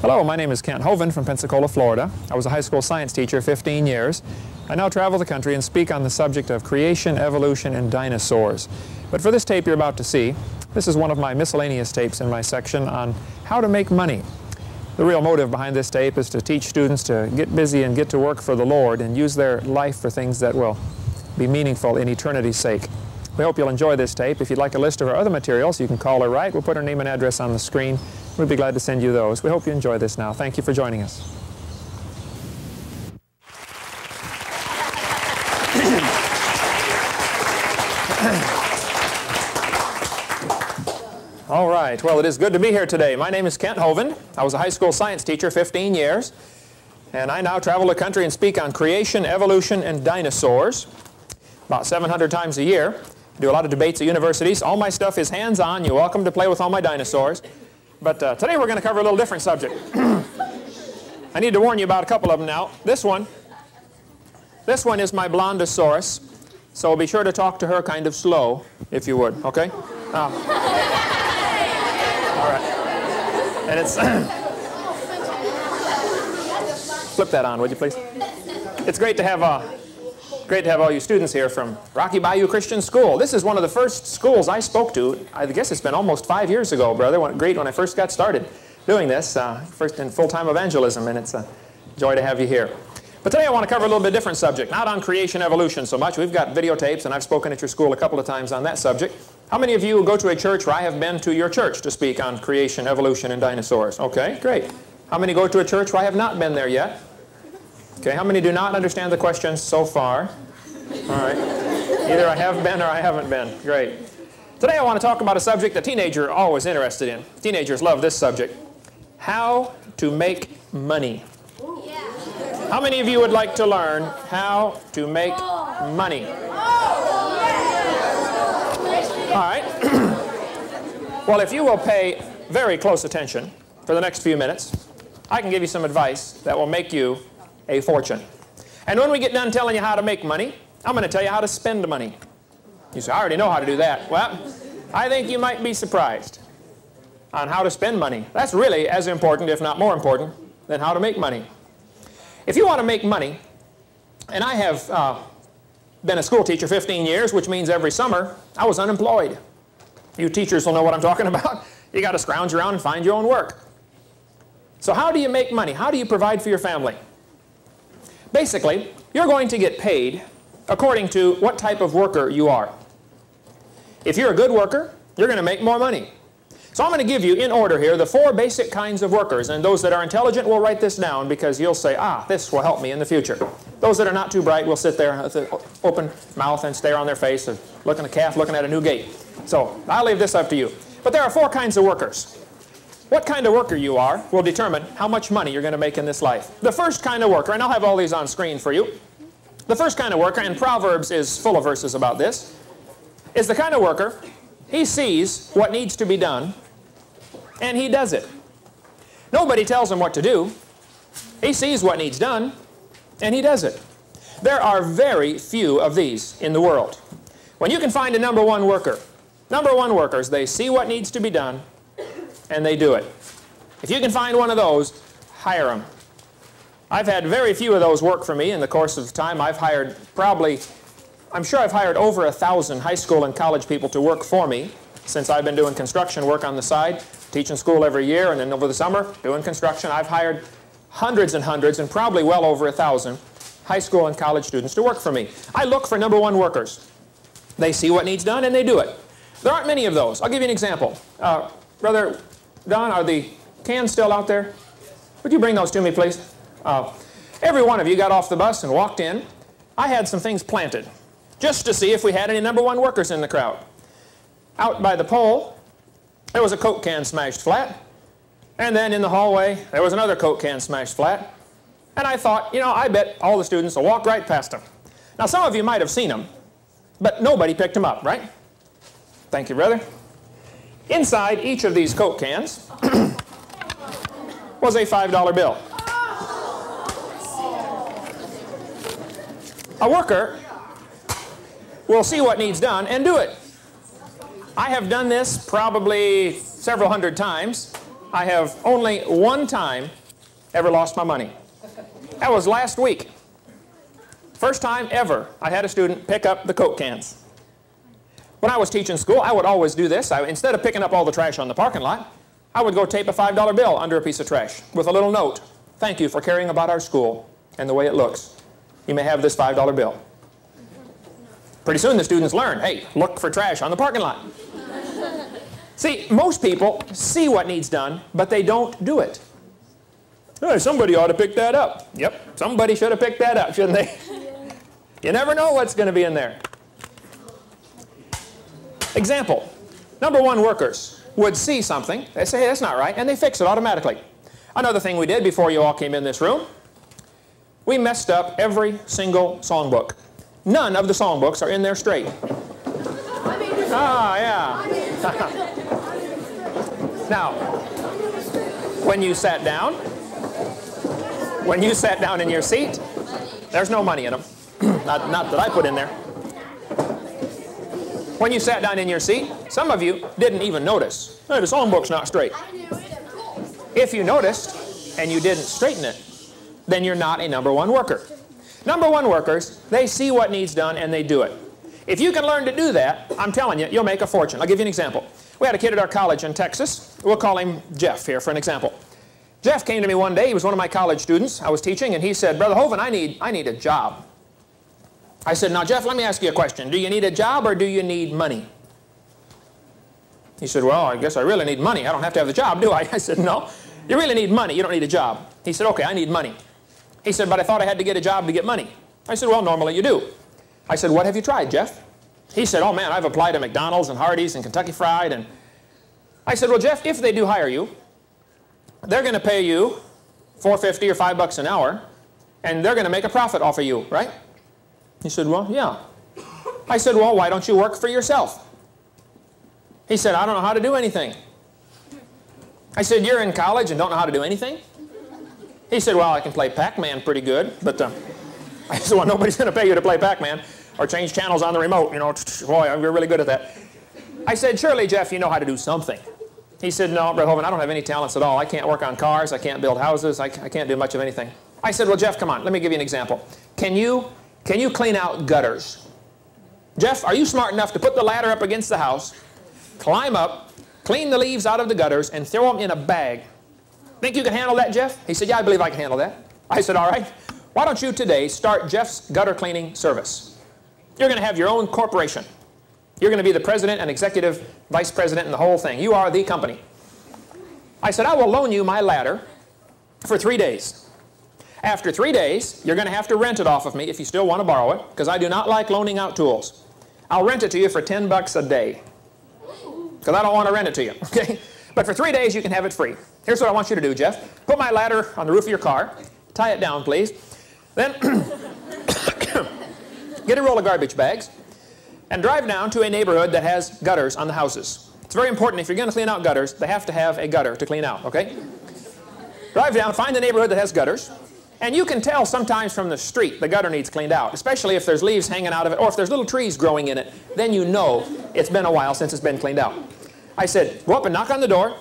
Hello, my name is Kent Hovind from Pensacola, Florida. I was a high school science teacher 15 years. I now travel the country and speak on the subject of creation, evolution, and dinosaurs. But for this tape you're about to see, this is one of my miscellaneous tapes in my section on how to make money. The real motive behind this tape is to teach students to get busy and get to work for the Lord and use their life for things that will be meaningful in eternity's sake. We hope you'll enjoy this tape. If you'd like a list of our other materials, you can call or write. We'll put our name and address on the screen. We'd be glad to send you those. We hope you enjoy this now. Thank you for joining us. All right. Well, it is good to be here today. My name is Kent Hovind. I was a high school science teacher 15 years. And I now travel the country and speak on creation, evolution, and dinosaurs about 700 times a year. I do a lot of debates at universities. All my stuff is hands-on. You're welcome to play with all my dinosaurs. But today we're going to cover a little different subject. I need to warn you about a couple of them now. This one is my Blondosaurus. So be sure to talk to her kind of slow, if you would, okay? All right. And it's... Flip that on, would you please? It's great to have all you students here from Rocky Bayou Christian School. This is one of the first schools I spoke to. I guess it's been almost 5 years ago, brother. Great when I first got started doing this, first in full-time evangelism, and it's a joy to have you here. But today I want to cover a little bit different subject, not on creation evolution so much. We've got videotapes, and I've spoken at your school a couple of times on that subject. How many of you go to a church where I have been to your church to speak on creation, evolution, and dinosaurs? Okay, great. How many go to a church where I have not been there yet? Okay, how many do not understand the questions so far? All right. Either I have been or I haven't been. Great. Today I want to talk about a subject that teenagers are always interested in. Teenagers love this subject. How to make money. How many of you would like to learn how to make money? All right. Well, if you will pay very close attention for the next few minutes, I can give you some advice that will make you a fortune. And when we get done telling you how to make money, I'm going to tell you how to spend money. You say, I already know how to do that. Well, I think you might be surprised on how to spend money. That's really as important, if not more important, than how to make money. If you want to make money, and I have been a school teacher 15 years, which means every summer I was unemployed. You teachers will know what I'm talking about. You got to scrounge around and find your own work. So how do you make money? How do you provide for your family? Basically, you're going to get paid according to what type of worker you are. If you're a good worker, you're going to make more money. So I'm going to give you, in order here, the 4 basic kinds of workers. And those that are intelligent will write this down because you'll say, this will help me in the future. Those that are not too bright will sit there with an open mouth and stare on their face, looking at a calf, looking at a new gate. So I'll leave this up to you. But there are 4 kinds of workers. What kind of worker you are will determine how much money you're going to make in this life. The first kind of worker, and I'll have all these on screen for you. The first kind of worker, and Proverbs is full of verses about this, is the kind of worker, he sees what needs to be done, and he does it. Nobody tells him what to do. He sees what needs done, and he does it. There are very few of these in the world. When you can find a number one worker, number one workers, they see what needs to be done, and they do it. If you can find one of those, hire them. I've had very few of those work for me in the course of time. I've hired I'm sure I've hired over 1,000 high school and college people to work for me since I've been doing construction work on the side, teaching school every year, and then over the summer doing construction. I've hired hundreds and hundreds, and probably well over 1,000 high school and college students to work for me. I look for number one workers. They see what needs done, and they do it. There aren't many of those. I'll give you an example. Brother Don, are the cans still out there? Would you bring those to me, please? Every one of you got off the bus and walked in. I had some things planted just to see if we had any number one workers in the crowd. Out by the pole, there was a Coke can smashed flat. And then in the hallway, there was another Coke can smashed flat. And I thought, I bet all the students will walk right past them. Now, some of you might have seen them, but nobody picked them up, right? Thank you, brother. Inside each of these Coke cans was a $5 bill. A worker will see what needs done and do it. I have done this probably several hundred times, I have only one time ever lost my money. That was last week. First time ever I had a student pick up the Coke cans. When I was teaching school, I would always do this. Instead of picking up all the trash on the parking lot, I would go tape a $5 bill under a piece of trash with a little note. Thank you for caring about our school and the way it looks. You may have this $5 bill. Pretty soon the students learn, hey, look for trash on the parking lot. See, most people see what needs done, but they don't do it. Hey, somebody ought to pick that up. Yep, somebody should have picked that up, shouldn't they? You never know what's going to be in there. Example, number one workers would see something, they say, hey, that's not right, and they fix it automatically. Another thing we did before you all came in this room, we messed up every single songbook. None of the songbooks are in there straight. Ah, yeah. Now, when you sat down in your seat, there's no money in them. Not that I put in there. When you sat down in your seat, some of you didn't even notice. Hey, the songbook's not straight. If you noticed and you didn't straighten it, then you're not a number one worker. Number one workers, they see what needs done and they do it. If you can learn to do that, I'm telling you, you'll make a fortune. I'll give you an example. We had a kid at our college in Texas. We'll call him Jeff here for an example. Jeff came to me one day. He was one of my college students. I was teaching, and he said, Brother Hovind, I need a job. I said, now, Jeff, let me ask you a question. Do you need a job or do you need money? He said, well, I guess I really need money. I don't have to have the job, do I? I said, no. You really need money. You don't need a job. He said, okay, I need money. He said, but I thought I had to get a job to get money. I said, well, normally you do. I said, what have you tried, Jeff? He said, oh, man, I've applied to McDonald's and Hardee's and Kentucky Fried. And I said, well, Jeff, if they do hire you, they're going to pay you $4.50 or $5 an hour, and they're going to make a profit off of you, right? He said, well, yeah. I said, well, why don't you work for yourself? He said, I don't know how to do anything. I said, you're in college and don't know how to do anything? He said, well, I can play Pac-Man pretty good, but I said, well, nobody's going to pay you to play Pac-Man or change channels on the remote. You know, boy, you're really good at that. I said, surely, Jeff, you know how to do something. He said, no, Brother Hovind, I don't have any talents at all. I can't work on cars. I can't build houses. I can't do much of anything. I said, well, Jeff, come on. Let me give you an example. Can you clean out gutters? Jeff, are you smart enough to put the ladder up against the house, climb up, clean the leaves out of the gutters, and throw them in a bag? Think you can handle that, Jeff? He said, yeah, I believe I can handle that. I said, all right. Why don't you today start Jeff's gutter cleaning service? You're going to have your own corporation. You're going to be the president and executive vice president and the whole thing. You are the company. I said, I will loan you my ladder for 3 days. After 3 days, you're going to have to rent it off of me if you still want to borrow it, because I do not like loaning out tools. I'll rent it to you for $10 a day, because I don't want to rent it to you, okay? But for 3 days, you can have it free. Here's what I want you to do, Jeff. Put my ladder on the roof of your car. Tie it down, please. Then get a roll of garbage bags and drive down to a neighborhood that has gutters on the houses. It's very important. If you're going to clean out gutters, they have to have a gutter to clean out, okay? Drive down, find the neighborhood that has gutters, and you can tell sometimes from the street the gutter needs cleaned out, especially if there's leaves hanging out of it or if there's little trees growing in it. Then you know it's been a while since it's been cleaned out. I said, go up and knock on the door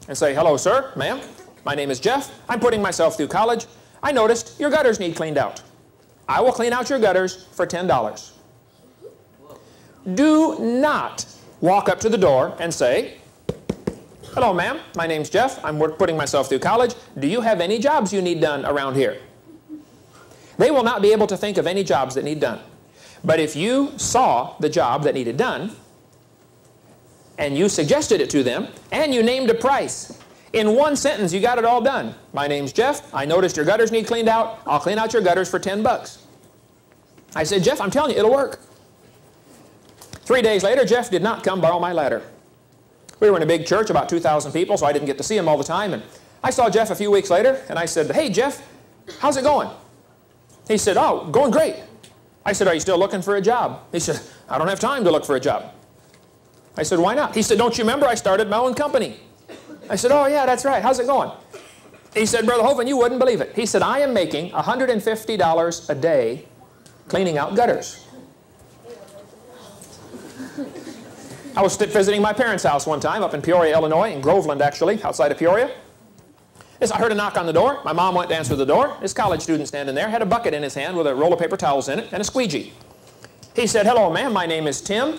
and say, hello, sir, ma'am. My name is Jeff. I'm putting myself through college. I noticed your gutters need cleaned out. I will clean out your gutters for $10. Do not walk up to the door and say, hello, ma'am. My name's Jeff. I'm putting myself through college. Do you have any jobs you need done around here? They will not be able to think of any jobs that need done. But if you saw the job that needed done, and you suggested it to them, and you named a price, in one sentence you got it all done. My name's Jeff. I noticed your gutters need cleaned out. I'll clean out your gutters for $10. I said, Jeff, I'm telling you, it'll work. 3 days later, Jeff did not come borrow my ladder. We were in a big church, about 2,000 people, so I didn't get to see him all the time. And I saw Jeff a few weeks later, and I said, hey, Jeff, how's it going? He said, oh, going great. I said, are you still looking for a job? He said, I don't have time to look for a job. I said, why not? He said, don't you remember I started my own company? I said, oh, yeah, that's right. How's it going? He said, Brother Hovind, you wouldn't believe it. He said, I am making $150 a day cleaning out gutters. I was visiting my parents' house one time up in Peoria, Illinois, in Groveland actually, outside of Peoria. I heard a knock on the door. My mom went to answer the door. This college student standing there had a bucket in his hand with a roll of paper towels in it and a squeegee. He said, "Hello, ma'am. My name is Tim.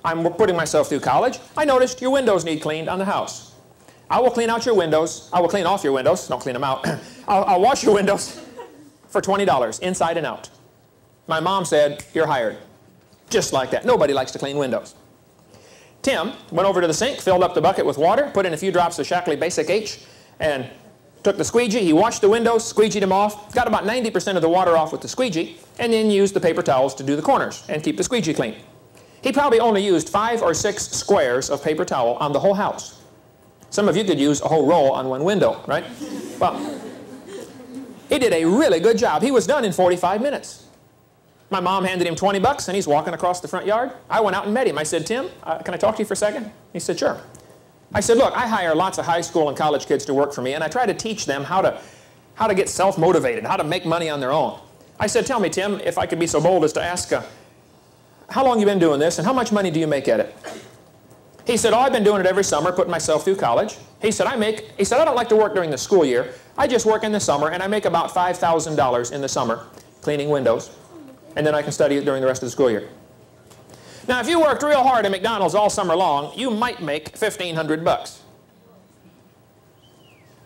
I'm putting myself through college. I noticed your windows need cleaned on the house. I will clean out your windows. I will clean off your windows. Don't clean them out. I'll wash your windows for $20, inside and out." My mom said, "You're hired." Just like that. Nobody likes to clean windows. Tim went over to the sink, filled up the bucket with water, put in a few drops of Shackley Basic H, and took the squeegee. He washed the windows, squeegeed them off, got about 90% of the water off with the squeegee, and then used the paper towels to do the corners and keep the squeegee clean. He probably only used 5 or 6 squares of paper towel on the whole house. Some of you could use a whole roll on one window, right? Well, he did a really good job. He was done in 45 minutes. My mom handed him 20 bucks, and he's walking across the front yard. I went out and met him. I said, "Tim, can I talk to you for a second?" He said, "Sure." I said, "Look, I hire lots of high school and college kids to work for me, and I try to teach them how to get self-motivated, how to make money on their own." I said, "Tell me, Tim, if I could be so bold as to ask, how long you been doing this, and how much money do you make at it?" He said, "Oh, I've been doing it every summer, putting myself through college." He said, "I don't like to work during the school year. I just work in the summer, and I make about $5,000 in the summer cleaning windows, and then I can study it during the rest of the school year." Now, if you worked real hard at McDonald's all summer long, you might make 1,500 bucks.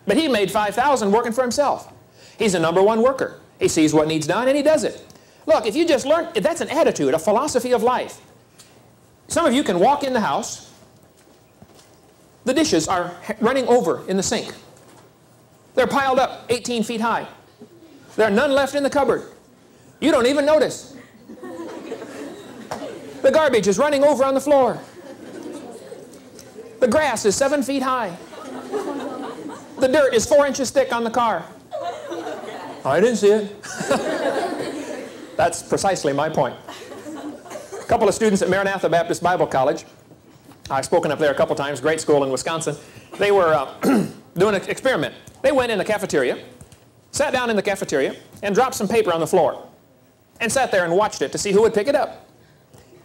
But he made 5,000 working for himself. He's a #1 worker. He sees what needs done, and he does it. Look, if you just learn, that's an attitude, a philosophy of life. Some of you can walk in the house. The dishes are running over in the sink. They're piled up 18 feet high. There are none left in the cupboard. You don't even notice. The garbage is running over on the floor. The grass is 7 feet high. The dirt is 4 inches thick on the car. I didn't see it. That's precisely my point. A couple of students at Maranatha Baptist Bible College, I've spoken up there a couple times, great school in Wisconsin. They were doing an experiment. They went in the cafeteria, sat down in the cafeteria, and dropped some paper on the floor, and sat there and watched it to see who would pick it up.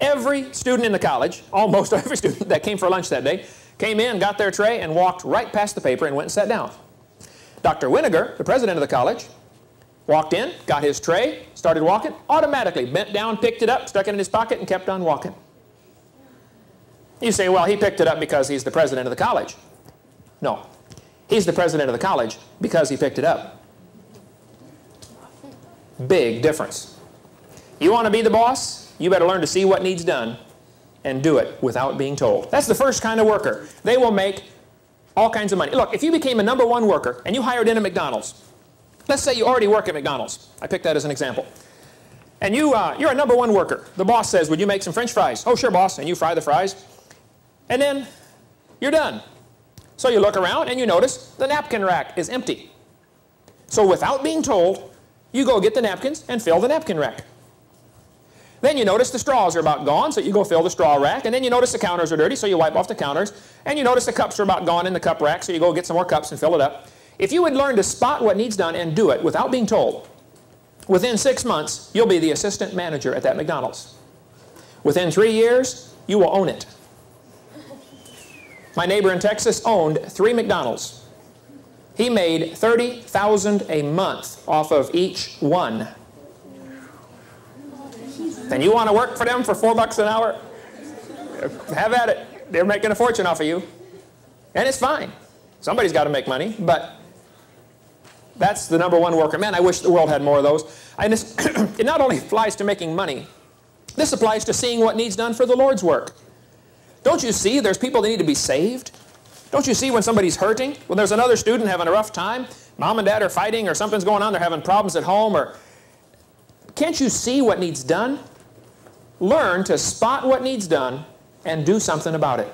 Every student in the college, almost every student that came for lunch that day, came in, got their tray, and walked right past the paper and went and sat down. Dr. Winiger, the president of the college, walked in, got his tray, started walking, automatically bent down, picked it up, stuck it in his pocket, and kept on walking. You say, well, he picked it up because he's the president of the college. No. He's the president of the college because he picked it up. Big difference. You want to be the boss? You better learn to see what needs done and do it without being told. That's the first kind of worker. They will make all kinds of money. Look, if you became a #1 worker and you hired in at McDonald's, let's say you already work at McDonald's. I picked that as an example. And you're a #1 worker. The boss says, "Would you make some French fries?" "Oh, sure, boss." And you fry the fries. And then you're done. So you look around and you notice the napkin rack is empty. So without being told, you go get the napkins and fill the napkin rack. Then you notice the straws are about gone, so you go fill the straw rack. And then you notice the counters are dirty, so you wipe off the counters. And you notice the cups are about gone in the cup rack, so you go get some more cups and fill it up. If you would learn to spot what needs done and do it without being told, within 6 months, you'll be the assistant manager at that McDonald's. Within 3 years, you will own it. My neighbor in Texas owned 3 McDonald's. He made $30,000 a month off of each one. And you want to work for them for $4 an hour? Have at it. They're making a fortune off of you. And it's fine. Somebody's got to make money, but that's the #1 worker. Man, I wish the world had more of those. And it not only applies to making money, this applies to seeing what needs done for the Lord's work. Don't you see there's people that need to be saved? Don't you see when somebody's hurting? When there's another student having a rough time, mom and dad are fighting, or something's going on, they're having problems at home, or can't you see what needs done? Learn to spot what needs done and do something about it.